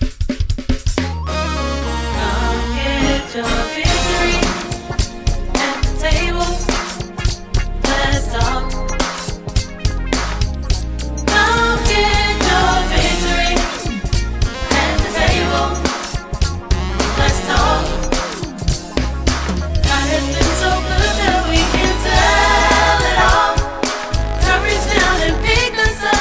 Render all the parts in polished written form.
Come get your victory at the table. Let's talk. Come get your victory at the table. Let's talk. God has been so good that we can tell it all. Courage down and pick us up.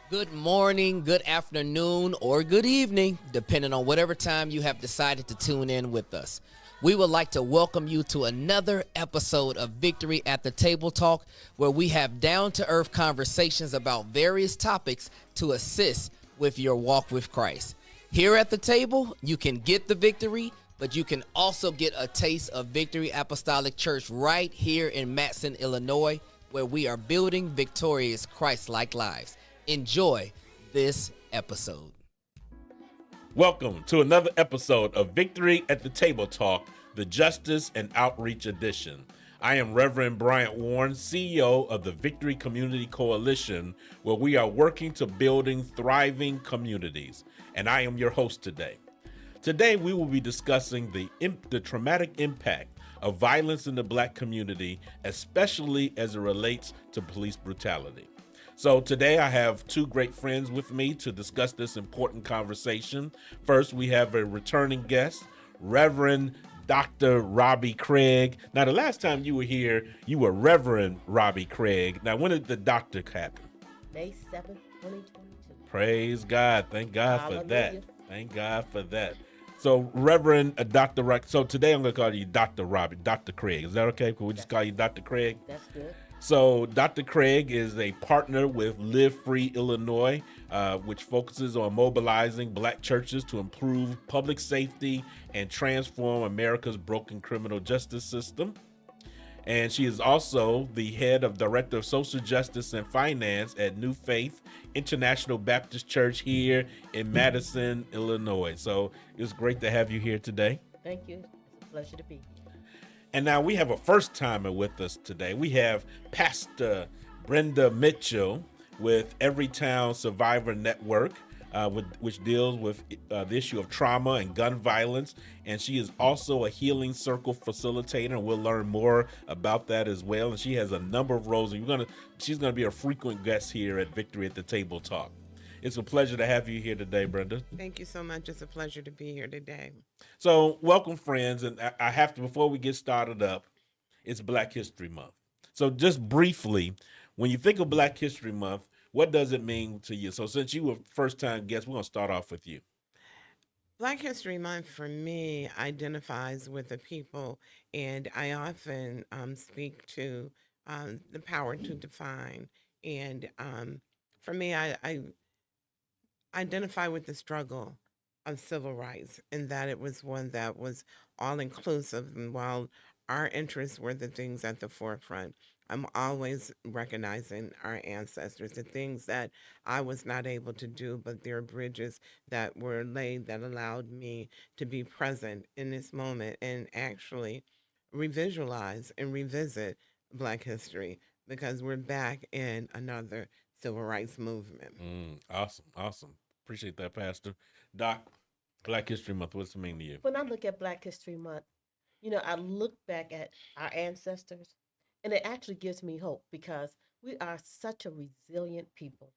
Good morning, good afternoon, or good evening, depending on whatever time you have decided to tune in with us. We would like to welcome you to another episode of Victory at the Table Talk, where we have down-to-earth conversations about various topics to assist with your walk with Christ. Here at the table, you can get the victory, but you can also get a taste of Victory Apostolic Church right here in Matson, Illinois, where we are building victorious Christ-like lives. Enjoy this episode. Welcome to another episode of Victory at the Table Talk, the Justice and Outreach Edition. I am Reverend Bryant Warren, CEO of the Victory Community Coalition, where we are working to building thriving communities. And I am your host today. Today, we will be discussing the traumatic impact of violence in the Black community, especially as it relates to police brutality. So today I have two great friends with me to discuss this important conversation. First, we have a returning guest, Reverend Dr. Robbie Craig. Now, the last time you were here, you were Reverend Robbie Craig. Now, when did the doctor happen? May 7th, 2022. Praise God. Thank God Hallelujah. for that. Thank God for that. So, Reverend Dr. So today I'm going to call you Dr. Robbie, Dr. Craig. Is that okay? Can we just call you Dr. Craig? That's good. So Dr. Craig is a partner with Live Free Illinois, which focuses on mobilizing Black churches to improve public safety and transform America's broken criminal justice system. And she is also the head of Director of Social Justice and Finance at New Faith International Baptist Church here in Madison, Illinois. So it's great to have you here today. Thank you. It's a pleasure to be here. And now we have a first timer with us today. We have Pastor Brenda Michell with Everytown Survivor Network, which deals with the issue of trauma and gun violence. And she is also a Healing Circle facilitator, and we'll learn more about that as well. And she has a number of roles, and she's gonna be a frequent guest here at Victory at the Table Talk. It's a pleasure to have you here today, Brenda. Thank you so much. It's a pleasure to be here today. So welcome, friends. And I have to, before we get started up, it's Black History Month. So just briefly, when you think of Black History Month, what does it mean to you? So since you were first-time guest, we're going to start off with you. Black History Month for me identifies with the people, and I often speak to the power to define. And for me, I identify with the struggle of civil rights, and that it was one that was all inclusive. And while our interests were the things at the forefront, I'm always recognizing our ancestors, the things that I was not able to do, but there are bridges that were laid that allowed me to be present in this moment and actually revisualize and revisit Black history, because we're back in another civil rights movement. Awesome. Appreciate that, Pastor. Doc, Black History Month, what's it mean to you? When I look at Black History Month, I look back at our ancestors, and it actually gives me hope, because we are such a resilient people.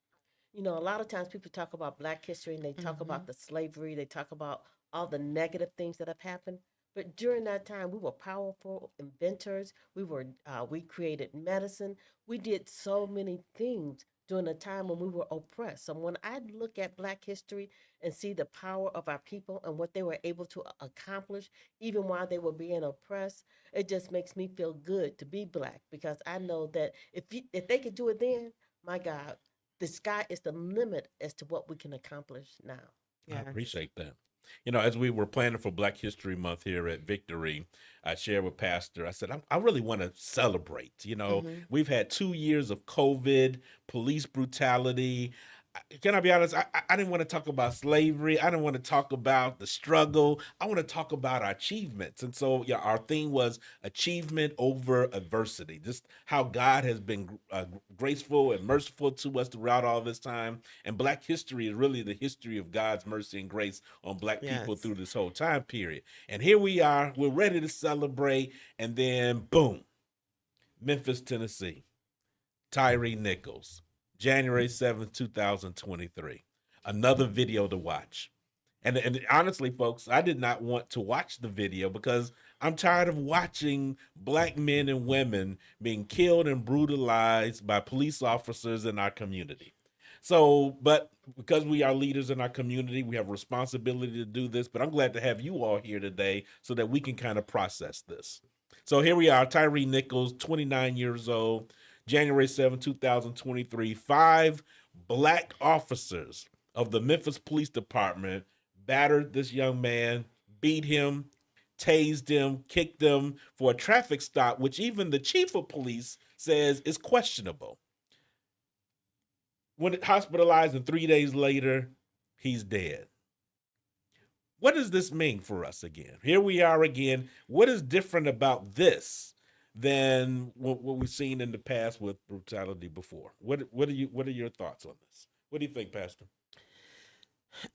A lot of times people talk about Black history and they talk about the slavery, they talk about all the negative things that have happened. But during that time, we were powerful inventors. We created medicine. We did so many things during a time when we were oppressed. So when I look at Black history and see the power of our people and what they were able to accomplish, even while they were being oppressed, it just makes me feel good to be Black, because I know that if they could do it then, my God, the sky is the limit as to what we can accomplish now. I appreciate that. As we were planning for Black History Month here at Victory, I shared with Pastor, I said, I really want to celebrate. We've had 2 years of COVID, police brutality. can I be honest? I didn't want to talk about slavery. I didn't want to talk about the struggle. I want to talk about our achievements. And so, yeah, our theme was achievement over adversity. Just how God has been graceful and merciful to us throughout all this time. And Black history is really the history of God's mercy and grace on Black people Yes. through this whole time period. And here we are. We're ready to celebrate. And then, boom, Memphis, Tennessee. Tyree Nichols, January 7th, 2023. Another video to watch. And honestly, folks, I did not want to watch the video because I'm tired of watching Black men and women being killed and brutalized by police officers in our community. So, but because we are leaders in our community, we have responsibility to do this. But I'm glad to have you all here today so that we can kind of process this. So here we are, Tyree Nichols, 29 years old, January 7th, 2023. 5 Black officers of the Memphis Police Department battered this young man, beat him, tased him, kicked him for a traffic stop, which even the chief of police says is questionable. When hospitalized, and 3 days later, he's dead. What does this mean for us again? Here we are again. What is different about this than what we've seen in the past with brutality before? What are your thoughts on this? What do you think, Pastor?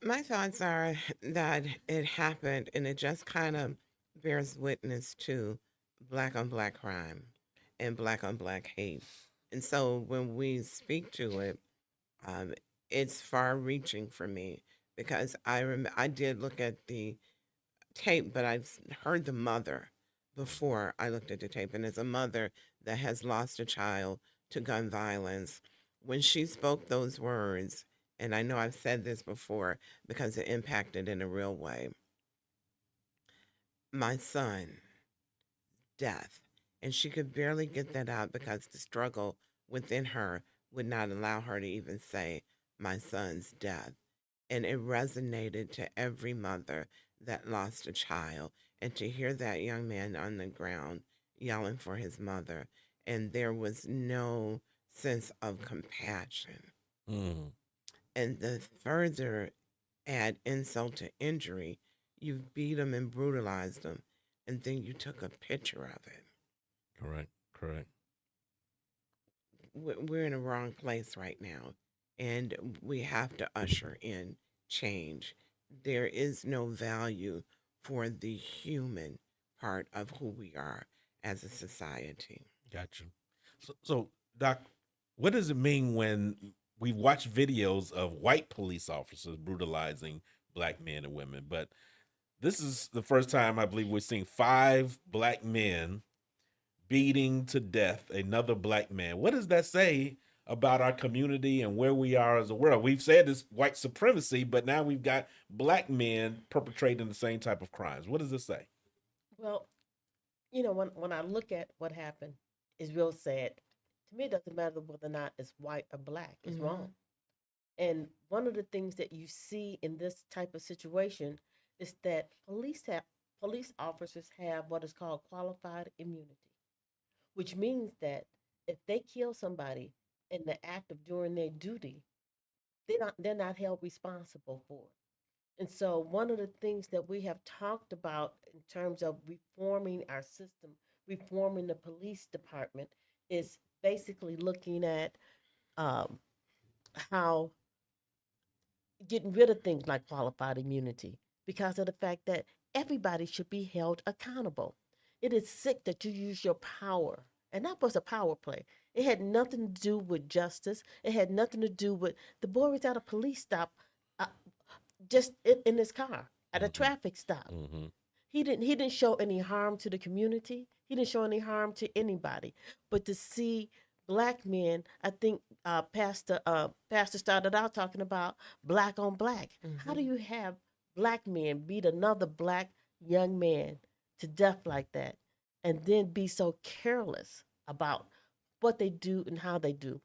My thoughts are that it happened and it just kind of bears witness to black on black crime and black on black hate. And so when we speak to it, um, it's far reaching for me because I did look at the tape, but I've heard the mother before I looked at the tape. And as a mother that has lost a child to gun violence, when she spoke those words, and I know I've said this before because it impacted in a real way, my son, death. And she could barely get that out because the struggle within her would not allow her to even say, my son's death. And it resonated to every mother that lost a child. And to hear that young man on the ground yelling for his mother, and there was no sense of compassion. Mm, And the further add insult to injury, you beat him and brutalized him, and then you took a picture of it. correct, correct. We're in a wrong place right now, and we have to usher in change. There is no value for the human part of who we are as a society. Gotcha. So, Doc, what does it mean when we watch videos of white police officers brutalizing Black men and women? But this is the first time I believe we're seeing 5 Black men beating to death another Black man. What does that say about our community and where we are as a world? We've said it's white supremacy, but now we've got Black men perpetrating the same type of crimes. What does it say? Well, when I look at what happened, it's real sad. To me, it doesn't matter whether or not it's white or black. It's wrong. And one of the things that you see in this type of situation is that police officers have what is called qualified immunity, which means that if they kill somebody in the act of doing their duty, they're not held responsible for it. And so one of the things that we have talked about in terms of reforming our system, reforming the police department, is basically looking at um, how getting rid of things like qualified immunity because of the fact that everybody should be held accountable. It is sick that you use your power, and that was a power play. It had nothing to do with justice. It had nothing to do with the boy was at a police stop, uh, just in his car at a Mm-hmm. traffic stop. Mm-hmm. He didn't show any harm to the community. He didn't show any harm to anybody. But to see black men, I think Pastor started out talking about black on black. How do Mm-hmm. you have black men beat another black young man to death like that, and then be so careless about what they do and how they do?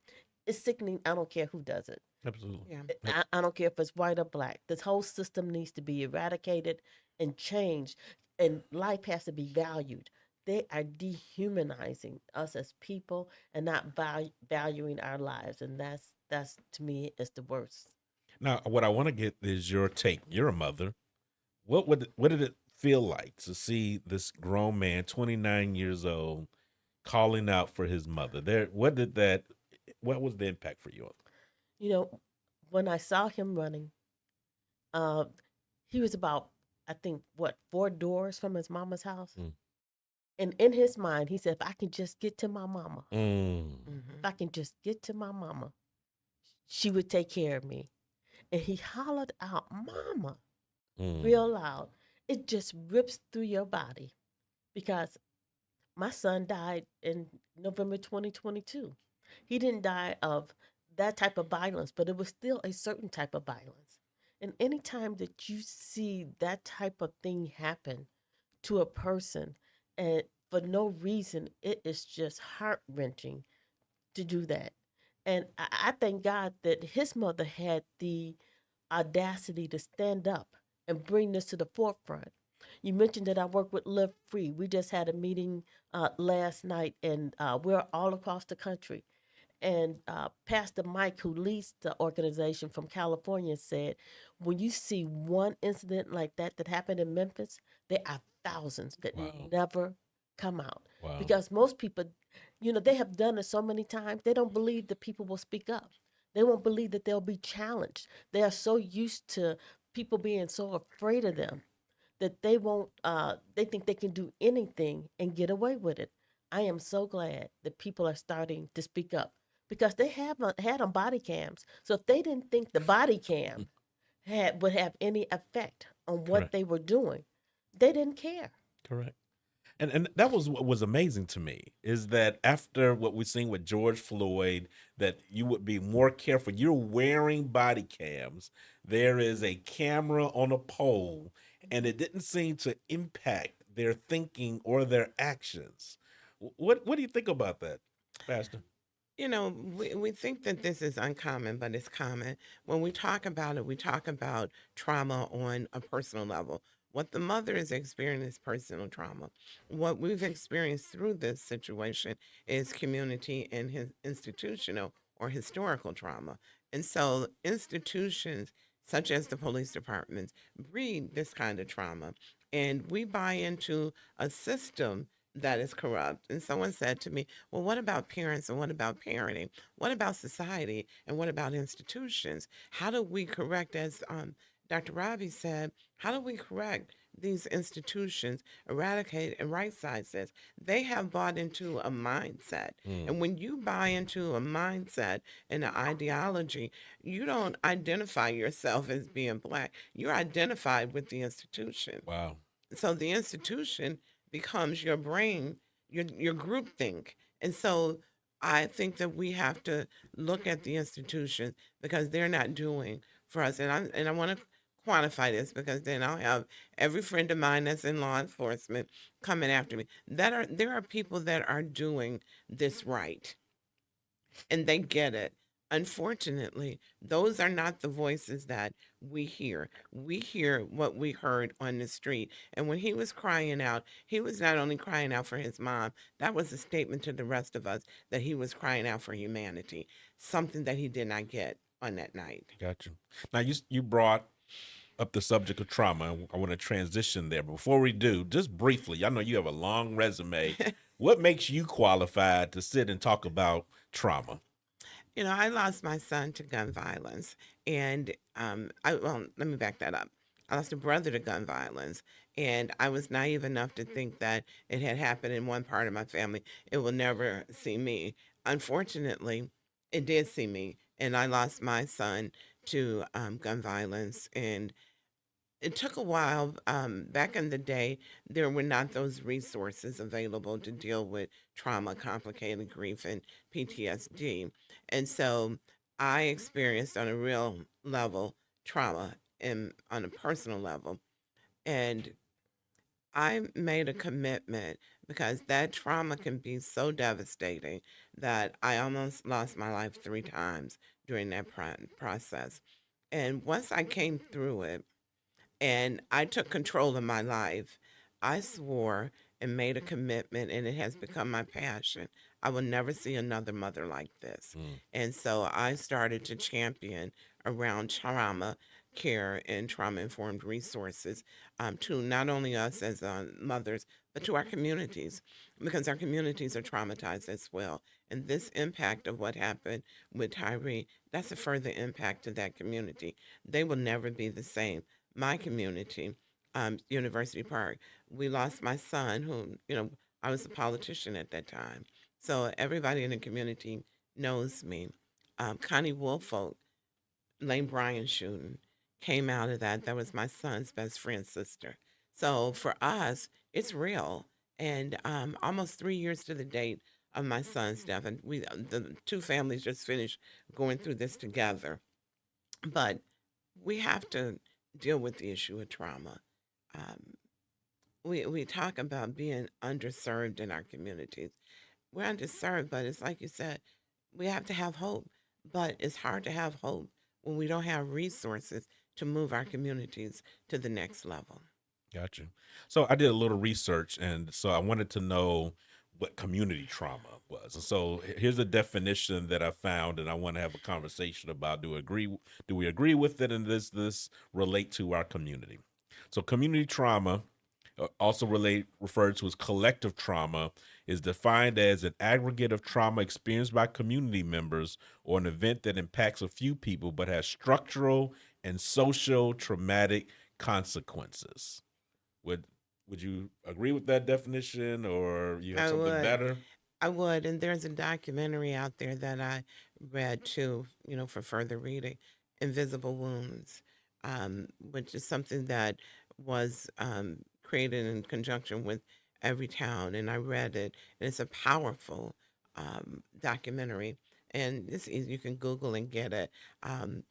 It's sickening. I don't care who does it. Absolutely. Yeah. I don't care if it's white or black. This whole system needs to be eradicated and changed, and life has to be valued. They are dehumanizing us as people and not valuing our lives, and that's to me is the worst. Now, what I want to get is your take. You're a mother. What did it feel like to see this grown man, 29 years old, calling out for his mother? What was the impact for you? You know, when I saw him running, uh, he was about, I think, what, 4 doors from his mama's house. Mm. And in his mind, he said, if I can just get to my mama, Mm. if I can just get to my mama, she would take care of me. And he hollered out, Mama, real Mm. loud. It just rips through your body because my son died in November 2022. He didn't die of that type of violence, but it was still a certain type of violence. And anytime that you see that type of thing happen to a person and for no reason, it is just heart wrenching to do that. And I thank God that his mother had the audacity to stand up and bring this to the forefront. You mentioned that I work with Live Free. We just had a meeting last night, and we're all across the country. And Pastor Mike, who leads the organization from California, said, when you see one incident like that happened in Memphis, there are thousands that Wow. never come out. Wow. Because most people, they have done it so many times, they don't believe that people will speak up. They won't believe that they'll be challenged. They are so used to people being so afraid of them that they won't, they think they can do anything and get away with it. I am so glad that people are starting to speak up because they have had on body cams. So if they didn't think the body cam would have any effect on what Correct. they were doing, they didn't care. Correct. And that was what was amazing to me is that after what we've seen with George Floyd, that you would be more careful. You're wearing body cams. There is a camera on a pole, and it didn't seem to impact their thinking or their actions. What do you think about that, Pastor? We think that this is uncommon, but it's common. When we talk about it, we talk about trauma on a personal level. What the mother is experiencing is personal trauma. What we've experienced through this situation is community and institutional or historical trauma. And so institutions such as the police departments breed this kind of trauma. And we buy into a system that is corrupt. And someone said to me, well, what about parents and what about parenting? What about society and what about institutions? How do we correct, as Dr. Robbie said, how do we correct these institutions, eradicate and right size this? They have bought into a mindset. Mm. And when you buy into a mindset and an ideology, you don't identify yourself as being black. You're identified with the institution. Wow. So the institution becomes your brain, your group think. And so I think that we have to look at the institution because they're not doing for us. And I want to quantify this because then I'll have every friend of mine that's in law enforcement coming after me. There are people that are doing this right and they get it. Unfortunately, those are not the voices that we hear. We hear what we heard on the street. And when he was crying out, he was not only crying out for his mom, that was a statement to the rest of us that he was crying out for humanity, something that he did not get on that night. Gotcha. Now you brought up the subject of trauma. I want to transition there. But before we do, just briefly, I know you have a long resume. What makes you qualified to sit and talk about trauma? I lost my son to gun violence, and let me back that up. I lost a brother to gun violence, and I was naive enough to think that it had happened in one part of my family. It will never see me. Unfortunately, it did see me, and I lost my son to gun violence, and it took a while. Back in the day, there were not those resources available to deal with trauma, complicated grief, and PTSD. And so I experienced on a real level trauma and on a personal level. And I made a commitment because that trauma can be so devastating that I almost lost my life 3 times during that process. And once I came through it, and I took control of my life. I swore and made a commitment, and it has become my passion. I will never see another mother like this. And so I started to champion around trauma care and trauma informed resources to not only us as mothers, but to our communities, because our communities are traumatized as well. And this impact of what happened with Tyree, that's a further impact to that community. They will never be the same. My community, University Park, we lost my son, who, I was a politician at that time. So everybody in the community knows me. Connie Woolfolk, Lane Bryant shooting, came out of that. That was my son's best friend's sister. So for us, it's real. And almost 3 years to the date of my son's death, and the two families just finished going through this together. But we have to deal with the issue of trauma. Um, we talk about being underserved in our communities. We're underserved, but it's like you said, we have to have hope. But it's hard to have hope when we don't have resources to move our communities to the next level. Gotcha. So I did a little research, and so I wanted to know what community trauma was. And so here's a definition that I found, and I want to have a conversation about. Do we agree with it, and does this relate to our community? So community trauma, also referred to as collective trauma, is defined as an aggregate of trauma experienced by community members or an event that impacts a few people but has structural and social traumatic consequences. Would you agree with that definition, or you have I something would. better? I would. And there's a documentary out there that I read too, for further reading, Invisible Wounds, which is something that was created in conjunction with Every Town. And I read it, and it's a powerful documentary. And it's easy. You can Google and get it. And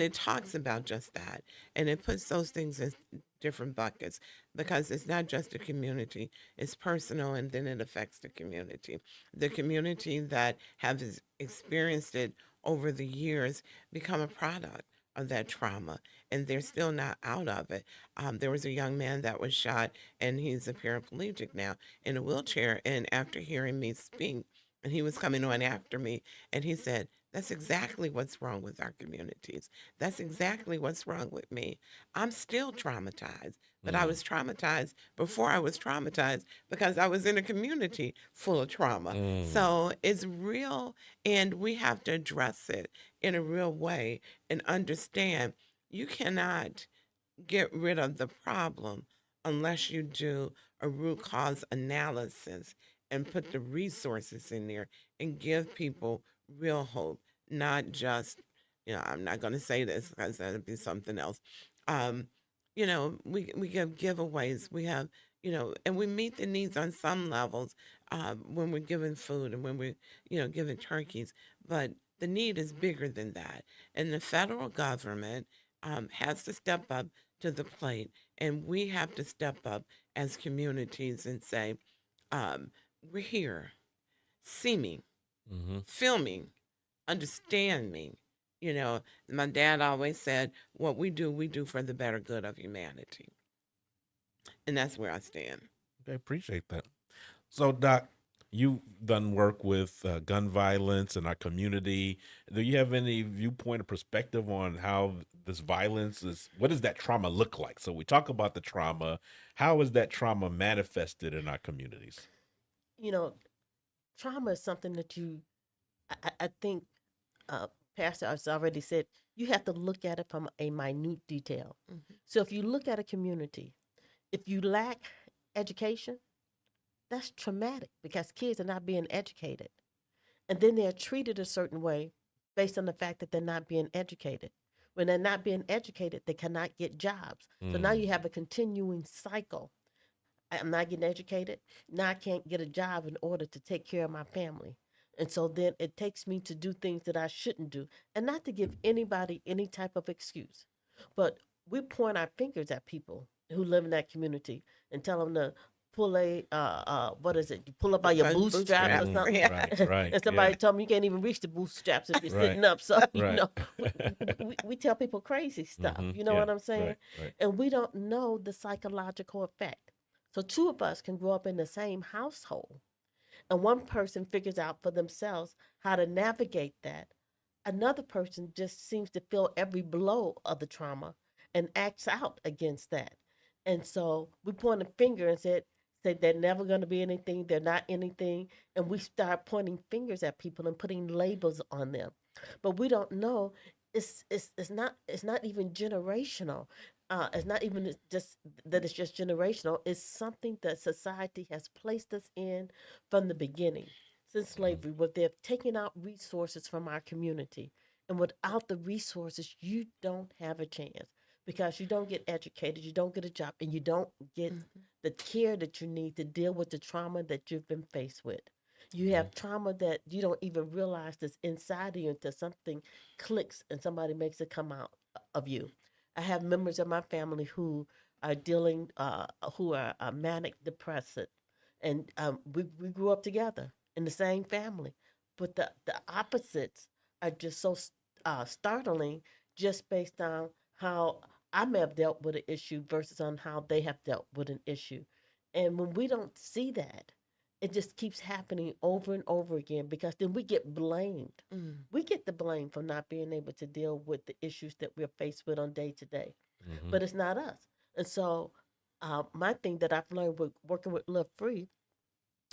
it talks about just that. And it puts those things in different buckets because it's not just a community, it's personal, and then it affects the community. The community that has experienced it over the years become a product of that trauma, and they're still not out of it. There was a young man that was shot, and he's a paraplegic now in a wheelchair. And after hearing me speak, and he was coming on after me, and he said, "That's exactly what's wrong with our communities. That's exactly what's wrong with me. I'm still traumatized, but I was traumatized before I was traumatized because I was in a community full of trauma." So it's real, and we have to address it in a real way and understand you cannot get rid of the problem unless you do a root cause analysis and put the resources in there and give people real hope, not just, I'm not going to say this because that'd be something else. Um, we give giveaways. We have, and we meet the needs on some levels when we're giving food and when we're, giving turkeys. But the need is bigger than that. And the federal government has to step up to the plate. And we have to step up as communities and say, we're here. See me, feel me, understand me. My dad always said, what we do for the better good of humanity. And that's where I stand. I appreciate that. So, Doc, you've done work with gun violence in our community. Do you have any viewpoint or perspective on how this violence what does that trauma look like? So we talk about the trauma. How is that trauma manifested in our communities? Trauma is something that I think, Pastor has already said, you have to look at it from a minute detail. So if you look at a community, if you lack education, that's traumatic because kids are not being educated. And then they're treated a certain way based on the fact that they're not being educated. When they're not being educated, they cannot get jobs. So now you have a continuing cycle. I'm not getting educated. Now I can't get a job in order to take care of my family. And so then it takes me to do things that I shouldn't do. And not to give anybody any type of excuse. But we point our fingers at people who live in that community and tell them to pull what is it? You pull up by your bootstraps or something. Right. And somebody told me you can't even reach the bootstraps if you're sitting up. So, we tell people crazy stuff. You know what I'm saying? Right. And we don't know the psychological effect. So two of us can grow up in the same household, and one person figures out for themselves how to navigate that. Another person just seems to feel every blow of the trauma and acts out against that. And so we point a finger and say they're never going to be anything, they're not anything, and we start pointing fingers at people and putting labels on them. But we don't know it's not even generational. It's not even just that it's just generational. It's something that society has placed us in from the beginning since slavery, where they've taken out resources from our community. And without the resources, you don't have a chance because you don't get educated, you don't get a job, and you don't get the care that you need to deal with the trauma that you've been faced with. You have trauma that you don't even realize that's inside of you until something clicks and somebody makes it come out of you. I have members of my family who are dealing, who are manic depressive, and we grew up together in the same family, but the opposites are just so startling, just based on how I may have dealt with an issue versus on how they have dealt with an issue. And when we don't see that, it just keeps happening over and over again because then we get blamed. Mm. We get the blame for not being able to deal with the issues that we're faced with on day to day, Mm-hmm. but it's not us. And so, my thing that I've learned with working with Live Free,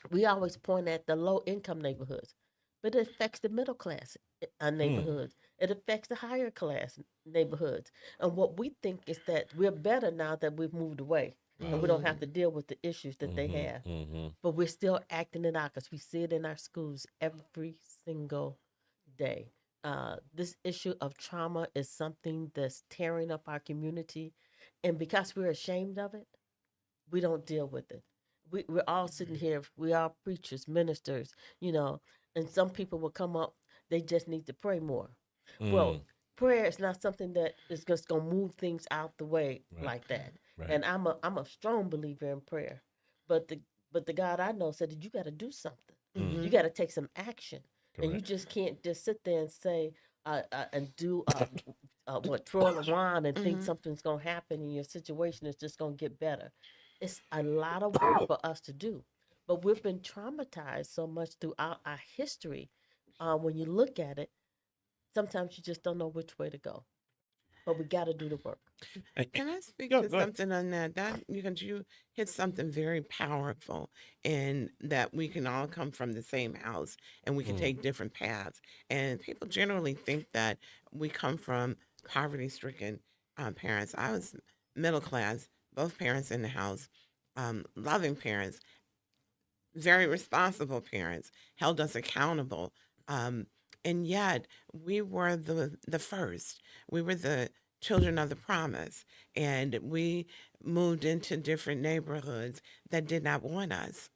we always point at the low income neighborhoods, but it affects the middle class Mm. neighborhoods. It affects the higher class neighborhoods. And what we think is that we're better now that we've moved away and we don't have to deal with the issues that they Mm-hmm. have. Mm-hmm. But we're still acting it out because we see it in our schools every single day. This issue of trauma is something that's tearing up our community. And because we're ashamed of it, we don't deal with it. We're all sitting here, we are preachers, ministers, and some people will come up, they just need to pray more. Mm. Well, prayer is not something that is just going to move things out the way Right. like that. Right. And I'm a strong believer in prayer. But the God I know said that you got to do something. Mm. You got to take some action. And you Correct. just can't just sit there and say, and do what twirl around and think something's going to happen and your situation is just going to get better. It's a lot of work for us to do. But we've been traumatized so much throughout our history. When you look at it, sometimes you just don't know which way to go. But we got to do the work. Can I speak Go, to go ahead. something on that? That because you hit something very powerful, in that we can all come from the same house and we can Mm. take different paths. And people generally think that we come from poverty-stricken parents. I was middle class, both parents in the house, loving parents, very responsible parents, held us accountable. Um, and yet we were the first. We were the children of the promise. And we moved into different neighborhoods that did not want us,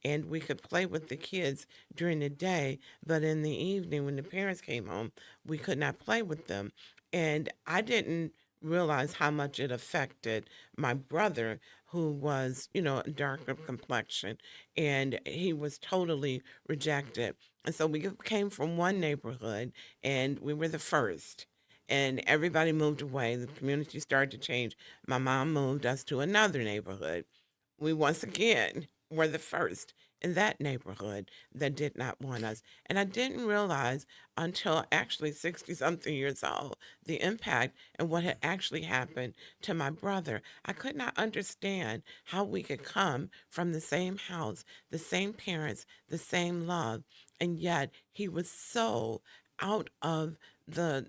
and we could play with the kids during the day, but in the evening when the parents came home, we could not play with them. And I didn't realize how much it affected my brother, who was, darker complexion, and he was totally rejected. And so we came from one neighborhood, and we were the first. And everybody moved away. The community started to change. My mom moved us to another neighborhood. We once again were the first in that neighborhood that did not want us. And I didn't realize until actually 60 something years old the impact and what had actually happened to my brother. I could not understand how we could come from the same house, the same parents, the same love, and yet he was so out of the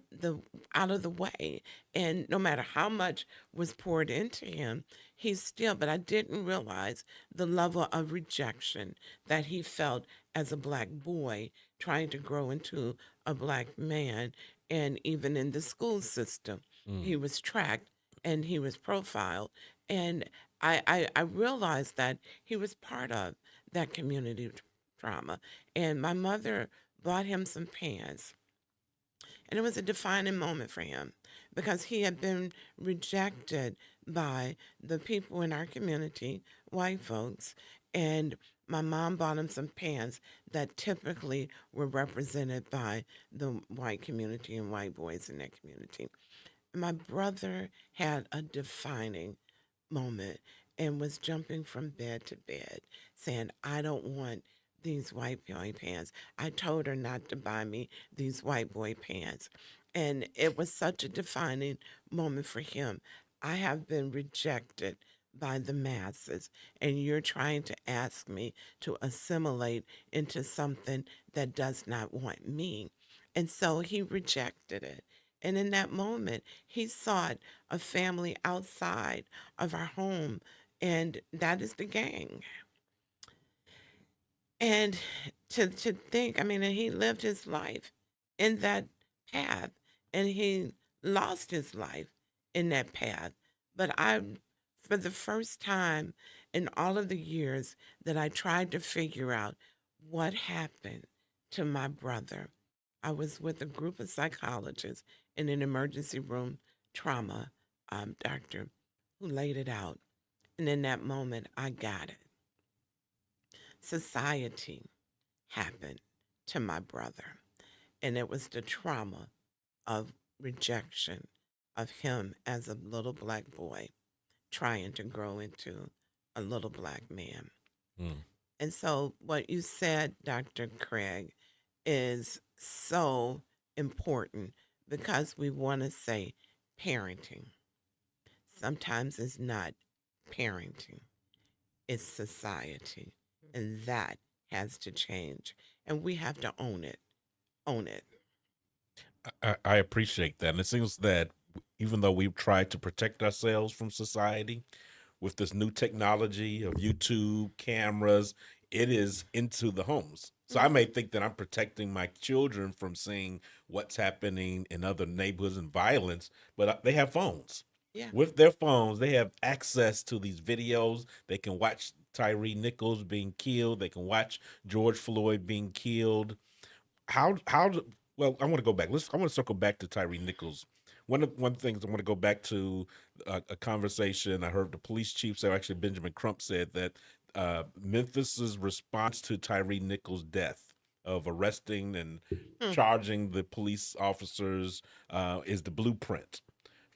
out of the way. And no matter how much was poured into him, he's still, but I didn't realize the level of rejection that he felt as a black boy trying to grow into a black man. And even in the school system, Mm. he was tracked and he was profiled. And I realized that he was part of that community trauma. And my mother bought him some pants, and it was a defining moment for him because he had been rejected by the people in our community, white folks. And my mom bought him some pants that typically were represented by the white community and white boys in that community. My brother had a defining moment. and was jumping from bed to bed saying, I don't want these white boy pants. I told her not to buy me these white boy pants. And it was such a defining moment for him. I have been rejected by the masses, and you're trying to ask me to assimilate into something that does not want me. And so he rejected it. And in that moment, he sought a family outside of our home, and that is the gang. And to think, I mean, and he lived his life in that path, and he lost his life in that path. But for the first time in all of the years that I tried to figure out what happened to my brother, I was with a group of psychologists in an emergency room trauma doctor who laid it out. And in that moment, I got it. Society happened to my brother, and it was the trauma of rejection of him as a little black boy trying to grow into a little black man. Mm. And so, what you said, Dr. Craig, is so important because we want to say parenting. Sometimes it's not parenting, it's society. And that has to change. And we have to own it. Own it. I appreciate that. And it seems that even though we've tried to protect ourselves from society with this new technology of YouTube, cameras, it is into the homes. So I may think that I'm protecting my children from seeing what's happening in other neighborhoods and violence, but they have phones. Yeah. With their phones, they have access to these videos. They can watch Tyree Nichols being killed. They can watch George Floyd being killed. Well, I want to go back. I want to circle back to Tyree Nichols. One of the things I want to go back to a conversation I heard the police chief say, actually Benjamin Crump said that Memphis's response to Tyree Nichols' death of arresting and charging the police officers is the blueprint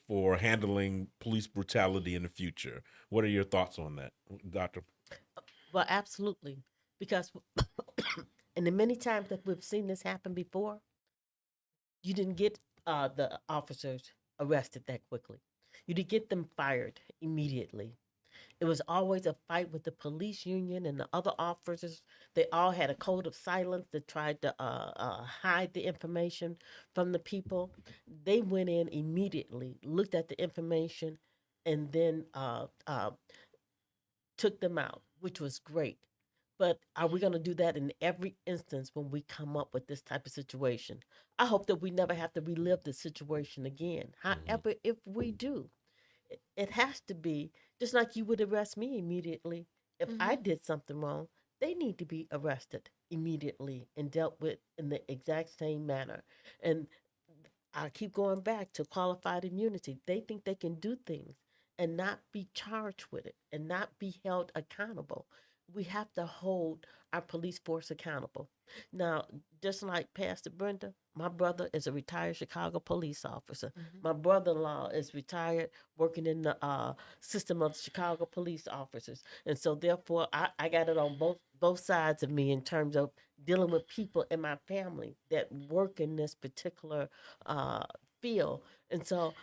for handling police brutality in the future. What are your thoughts on that, Doctor? Well, absolutely. Because and the many times that we've seen this happen before, you didn't get the officers arrested that quickly. You didn't get them fired immediately. It was always a fight with the police union and the other officers. They all had a code of silence that tried to hide the information from the people. They went in immediately, looked at the information, and then took them out, which was great. But are we going to do that in every instance when we come up with this type of situation? I hope that we never have to relive this situation again. However, if we do, it has to be just like you would arrest me immediately. If I did something wrong, they need to be arrested immediately and dealt with in the exact same manner. And I keep going back to qualified immunity. They think they can do things and not be charged with it and not be held accountable. We have to hold our police force accountable. Now, just like Pastor Brenda, my brother is a retired Chicago police officer. My brother-in-law is retired, working in the system of Chicago police officers, and so therefore, I got it on both sides of me in terms of dealing with people in my family that work in this particular field. And so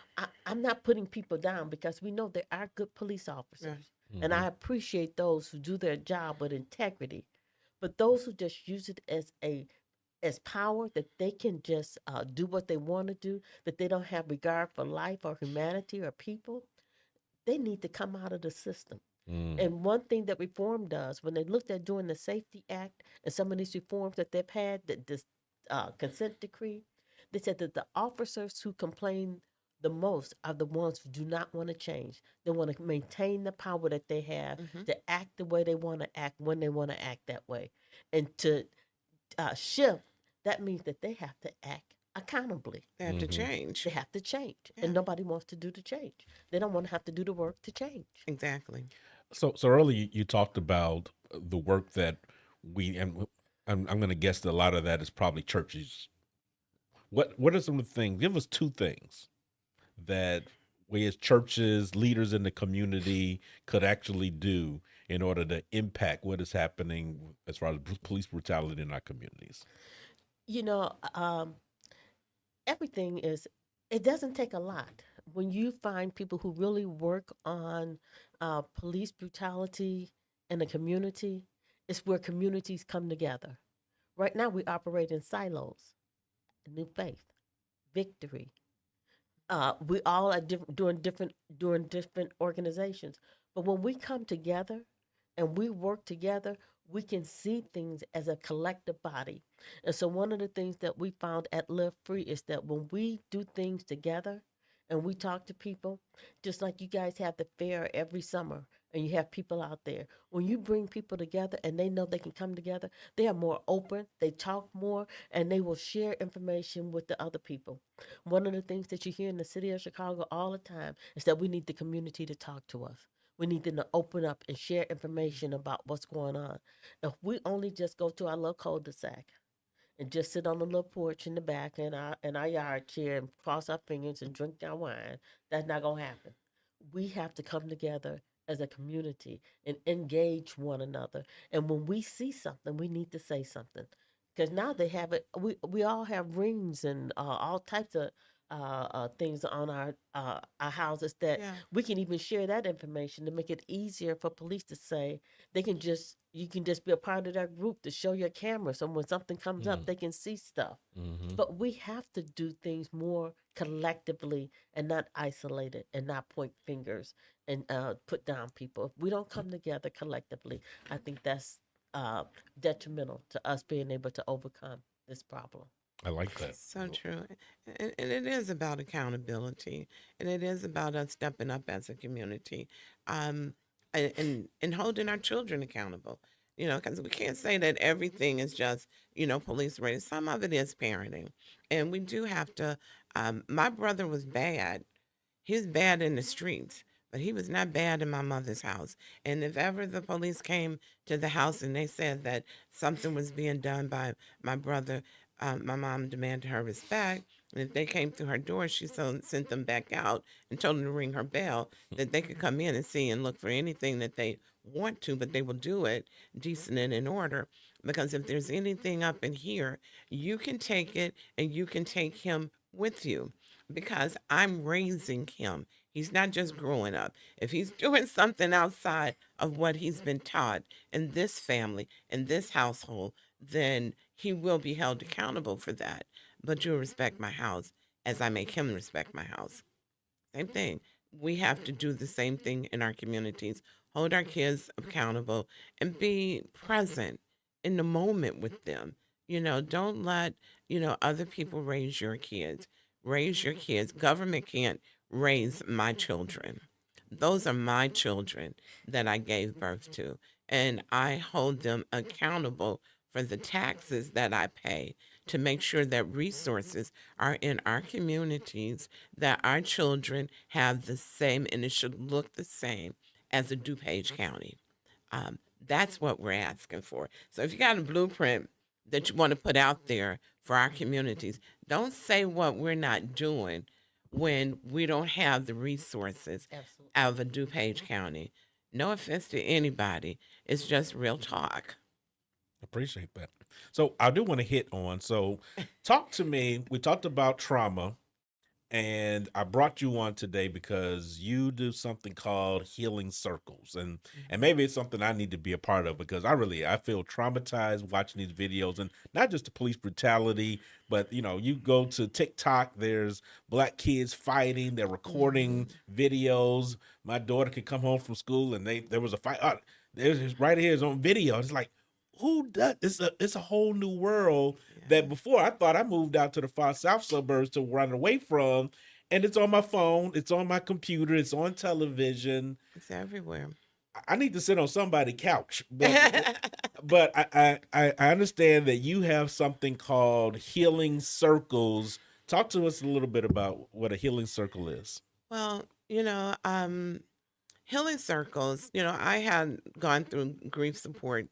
I'm not putting people down because we know there are good police officers. And I appreciate those who do their job with integrity. But those who just use it as power, that they can just do what they want to do, that they don't have regard for life or humanity or people, they need to come out of the system. And one thing that reform does, when they looked at doing the Safety Act and some of these reforms that they've had, this consent decree, they said that the officers who complain the most are the ones who do not want to change. They want to maintain the power that they have to act the way they want to act when they want to act that way. And to shift, that means that they have to act accountably. They have to change. They have to change. Yeah. And nobody wants to do the change. They don't want to have to do the work to change. Exactly. So earlier you talked about the work that and I'm going to guess that a lot of that is probably churches. What are some of the things? Give us two things that we as churches, leaders in the community could actually do in order to impact what is happening as far as police brutality in our communities? You know, everything is, it doesn't take a lot. When you find people who really work on police brutality in a community, it's where communities come together. Right now, we operate in silos. New Faith, Victory. We all are doing different organizations. But when we come together and we work together, we can see things as a collective body. And so one of the things that we found at Live Free is that when we do things together and we talk to people, just like you guys have the fair every summer and you have people out there, when you bring people together and they know they can come together, they are more open, they talk more, and they will share information with the other people. One of the things that you hear in the city of Chicago all the time is that we need the community to talk to us. We need them to open up and share information about what's going on. If we only just go to our little cul-de-sac and just sit on the little porch in the back in our yard chair and cross our fingers and drink our wine, that's not gonna happen. We have to come together as a community and engage one another. And when we see something, we need to say something. Because now they have it. We all have rings and all types of things on our houses that Yeah. we can even share that information to make it easier for police to say they can just you can just be a part of that group to show your camera so when something comes up they can see stuff. Mm-hmm. But we have to do things more collectively and not isolated and not point fingers and put down people. If we don't come together collectively, I think that's detrimental to us being able to overcome this problem. I like that. So true. And it is about accountability, and it is about us stepping up as a community, um, and holding our children accountable. Because we can't say that everything is just, police rated. Some of it is parenting. And we do have to, my brother was bad. He was bad in the streets, but he was not bad in my mother's house. And if ever the police came to the house and they said that something was being done by my brother, my mom demanded her respect. And if they came through her door, she sent them back out and told them to ring her bell that they could come in and see and look for anything that they want to, but they will do it decent and in order. Because if there's anything up in here, you can take it and you can take him with you because I'm raising him. He's not just growing up. If he's doing something outside of what he's been taught in this family, in this household, then he will be held accountable for that. But you'll respect my house as I make him respect my house. Same thing. We have to do the same thing in our communities. Hold our kids accountable and be present in the moment with them. Don't let, other people raise your kids. Raise your kids. Government can't raise my children. Those are my children that I gave birth to. And I hold them accountable for the taxes that I pay to make sure that resources are in our communities, that our children have the same, and it should look the same as a DuPage County. That's what we're asking for. So if you got a blueprint that you want to put out there for our communities, don't say what we're not doing when we don't have the resources Absolutely. out of a DuPage County. No offense to anybody. It's just real talk. Appreciate that. So I do want to hit on. So talk to me. We talked about trauma, and I brought you on today because you do something called healing circles, and maybe it's something I need to be a part of because I feel traumatized watching these videos, and not just the police brutality, but you go to TikTok, there's black kids fighting, they're recording videos. My daughter could come home from school and there was a fight. There's right here is on video. It's like, who does it's a whole new world that before I thought I moved out to the far south suburbs to run away from, and it's on my phone, it's on my computer, it's on television. It's everywhere. I need to sit on somebody's couch, but I understand that you have something called healing circles. Talk to us a little bit about what a healing circle is. Well, healing circles, I had gone through grief support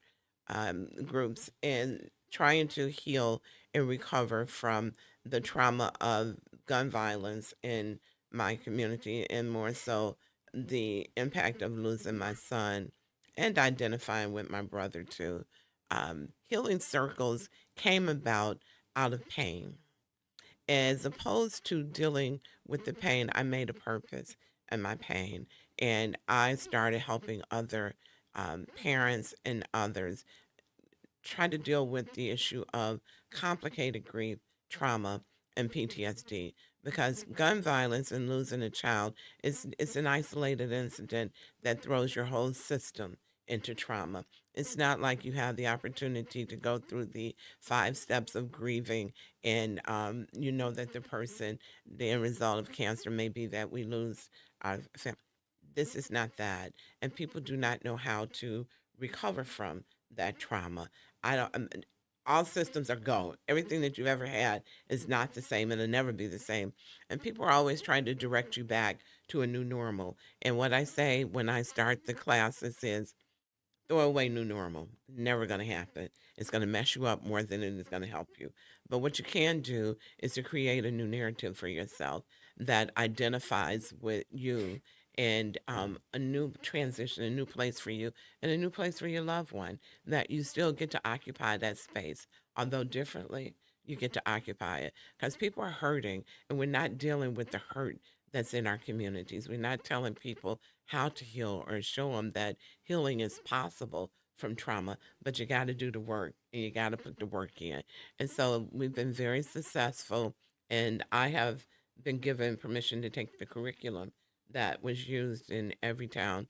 groups and trying to heal and recover from the trauma of gun violence in my community, and more so the impact of losing my son and identifying with my brother too. Healing circles came about out of pain. As opposed to dealing with the pain, I made a purpose in my pain. And I started helping other parents and others try to deal with the issue of complicated grief, trauma, and PTSD. Because gun violence and losing a child is an isolated incident that throws your whole system into trauma. It's not like you have the opportunity to go through the 5 steps of grieving, and you know that the person, the end result of cancer may be that we lose our family. This is not that, and people do not know how to recover from that trauma. I don't. All systems are go. Everything that you've ever had is not the same, and it'll never be the same. And people are always trying to direct you back to a new normal. And what I say when I start the classes is, throw away new normal. Never going to happen. It's going to mess you up more than it is going to help you. But what you can do is to create a new narrative for yourself that identifies with you, and a new transition, a new place for you, and a new place for your loved one, that you still get to occupy that space. Although differently, you get to occupy it because people are hurting, and we're not dealing with the hurt that's in our communities. We're not telling people how to heal or show them that healing is possible from trauma, but you got to do the work and you got to put the work in. And so we've been very successful, and I have been given permission to take the curriculum that was used in every town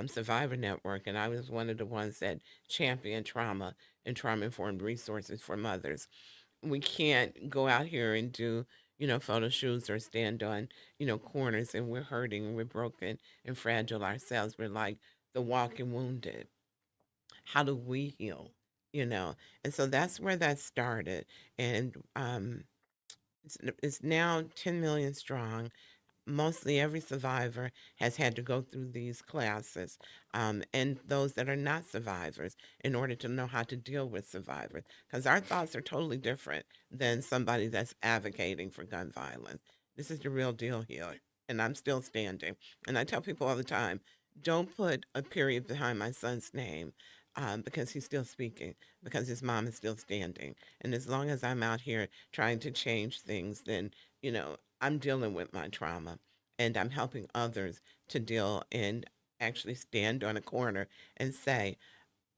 survivor network, and I was one of the ones that championed trauma and trauma informed resources for mothers. We can't go out here and do, photo shoots or stand on, corners, and we're hurting and we're broken and fragile ourselves. We're like the walking wounded. How do we heal? And so that's where that started. And it's now 10 million strong. Mostly every survivor has had to go through these classes, and those that are not survivors, in order to know how to deal with survivors. Because our thoughts are totally different than somebody that's advocating for gun violence. This is the real deal here, and I'm still standing. And I tell people all the time, don't put a period behind my son's name. Because he's still speaking, because his mom is still standing. And as long as I'm out here trying to change things, then, I'm dealing with my trauma, and I'm helping others to deal and actually stand on a corner and say,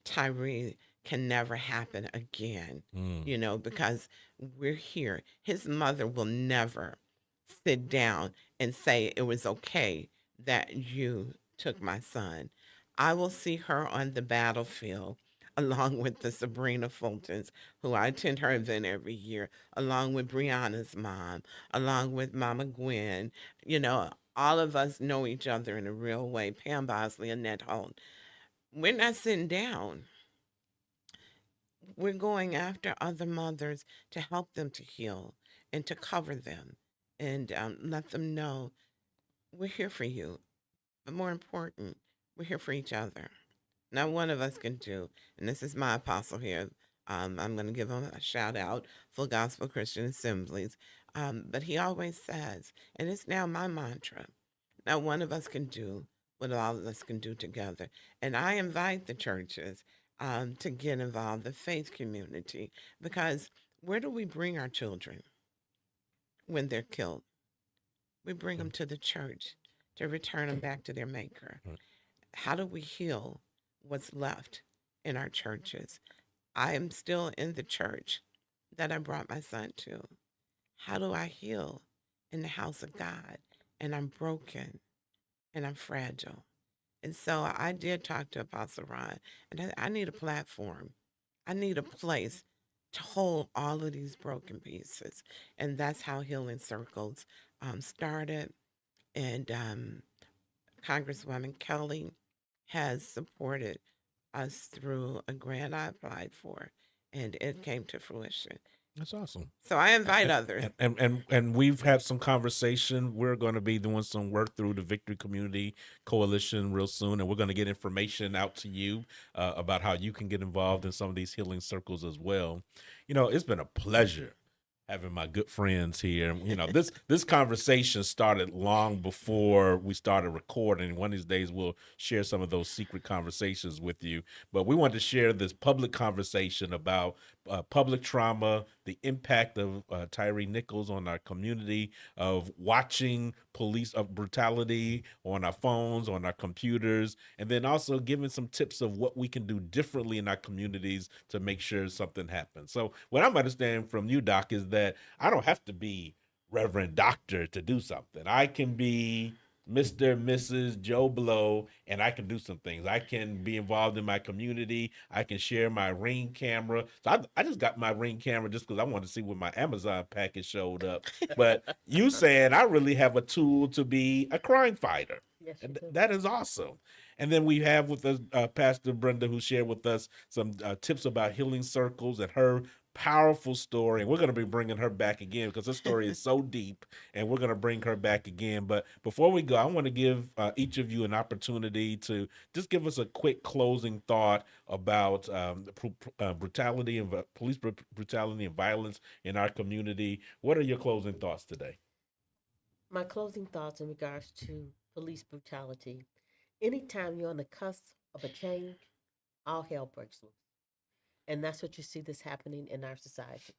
Tyree can never happen again, Mm. because we're here. His mother will never sit down and say it was okay that you took my son. I will see her on the battlefield along with the Sabrina Fultons, who I attend her event every year, along with Brianna's mom, along with Mama Gwen. All of us know each other in a real way. Pam Bosley, Annette Holt. We're not sitting down. We're going after other mothers to help them to heal and to cover them, and let them know we're here for you. But more important, we're here for each other. Not one of us can do, and this is my apostle here. I'm going to give him a shout out, Full Gospel Christian Assemblies. But he always says, and it's now my mantra, not one of us can do what all of us can do together. And I invite the churches to get involved, the faith community, because where do we bring our children when they're killed? We bring them to the church to return them back to their maker. Right. How do we heal what's left in our churches? I am still in the church that I brought my son to. How do I heal in the house of God? And I'm broken and I'm fragile. And so I did talk to Apostle Ron, and I need a platform. I need a place to hold all of these broken pieces. And that's how Healing Circles started. And Congresswoman Kelly has supported us through a grant I applied for, and it came to fruition. That's awesome. So I invite others. And we've had some conversation. We're going to be doing some work through the Victory Community Coalition real soon, and we're going to get information out to you about how you can get involved in some of these healing circles as well. It's been a pleasure having my good friends here. You know, this conversation started long before we started recording. One of these days we'll share some of those secret conversations with you. But we want to share this public conversation about public trauma, the impact of Tyree Nichols on our community, of watching police brutality on our phones, on our computers, and then also giving some tips of what we can do differently in our communities to make sure something happens. So what I'm understanding from you, Doc, is that I don't have to be Reverend Doctor to do something. I can be Mr. and Mrs. Joe Blow, and I can do some things. I can be involved in my community. I can share my Ring camera. So I just got my Ring camera just because I wanted to see when my Amazon package showed up. But you saying I really have a tool to be a crime fighter. Yes, you And do. that is awesome. And then we have with us Pastor Brenda, who shared with us some tips about healing circles and her powerful story. And we're going to be bringing her back again because her story is so deep, and we're going to bring her back again. But before we go, I want to give each of you an opportunity to just give us a quick closing thought about brutality and police brutality and violence in our community. What are your closing thoughts today? My closing thoughts in regards to police brutality. Anytime you're on the cusp of a change, all hell breaks loose. And that's what you see this happening in our society.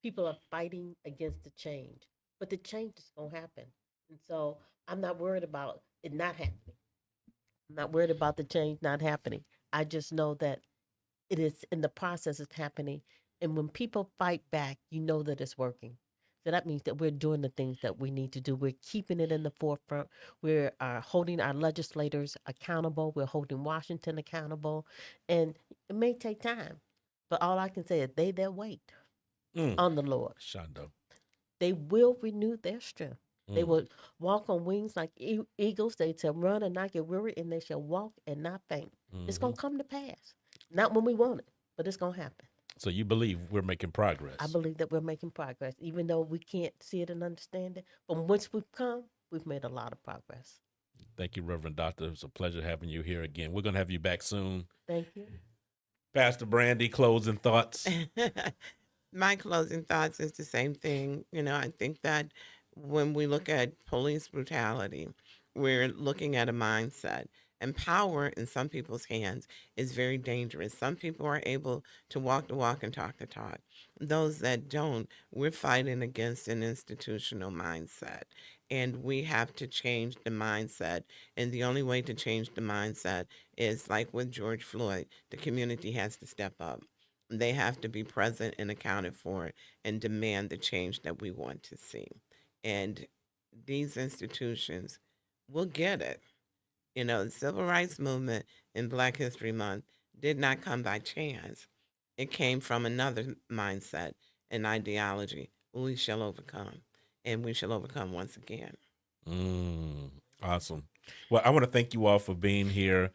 People are fighting against the change, but the change is going to happen. And so I'm not worried about it not happening. I'm not worried about the change not happening. I just know that it is in the process of happening. And when people fight back, you know that it's working. So that means that we're doing the things that we need to do. We're keeping it in the forefront. We're holding our legislators accountable. We're holding Washington accountable. And it may take time, but all I can say is they that wait on the Lord, Shondo. they will renew their strength. They Mm. will walk on wings like eagles. They shall run and not get weary, and they shall walk and not faint. It's going to come to pass. Not when we want it, but it's going to happen. So you believe we're making progress? I believe that we're making progress, even though we can't see it and understand it. But once we've come, we've made a lot of progress. Thank you, Reverend Doctor. It's a pleasure having you here again. We're going to have you back soon. Thank you. Pastor Brandy, closing thoughts. My closing thoughts is the same thing. You know, I think that when we look at police brutality, we're looking at a mindset. And power in some people's hands is very dangerous. Some people are able to walk the walk and talk the talk. Those that don't, we're fighting against an institutional mindset. And we have to change the mindset. And the only way to change the mindset is like with George Floyd, the community has to step up. They have to be present and accounted for and demand the change that we want to see. And these institutions will get it. You know, the civil rights movement in Black History Month did not come by chance. It came from another mindset and ideology. We shall overcome, and we shall overcome once again. Awesome. Well, I want to thank you all for being here,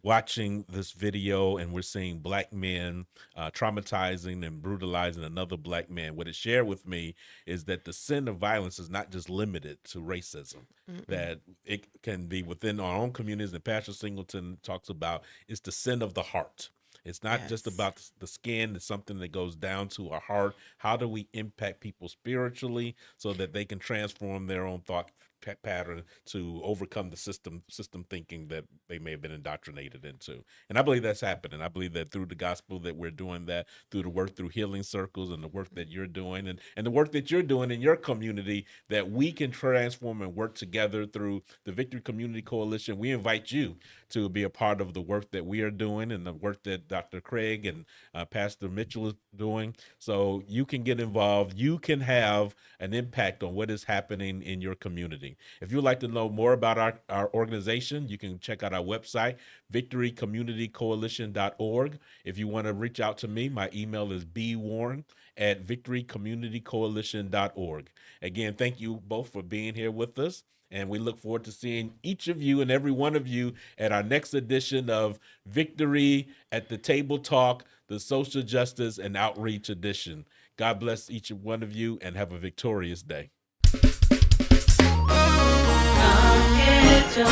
watching this video, and we're seeing Black men traumatizing and brutalizing another Black man. What it shared with me is that the sin of violence is not just limited to racism, that it can be within our own communities, and Pastor Singleton talks about it's the sin of the heart. It's not just Yes. about the skin. It's something that goes down to our heart. How do we impact people spiritually so that they can transform their own thought pattern to overcome the system thinking that they may have been indoctrinated into? And I believe that's happening. I believe that through the gospel that we're doing that, through the work through healing circles and the work that you're doing and the work that you're doing in your community, that we can transform and work together through the Victory Community Coalition. We invite you to be a part of the work that we are doing and the work that Dr. Craig and Pastor Michell is doing. So you can get involved. You can have an impact on what is happening in your community. If you'd like to know more about our organization, you can check out our website, victorycommunitycoalition.org. If you want to reach out to me, my email is bwarren@victorycommunitycoalition.org. Again, thank you both for being here with us. And we look forward to seeing each of you and every one of you at our next edition of Victory at the Table Talk, the Social Justice and Outreach Edition. God bless each one of you and have a victorious day. Come get your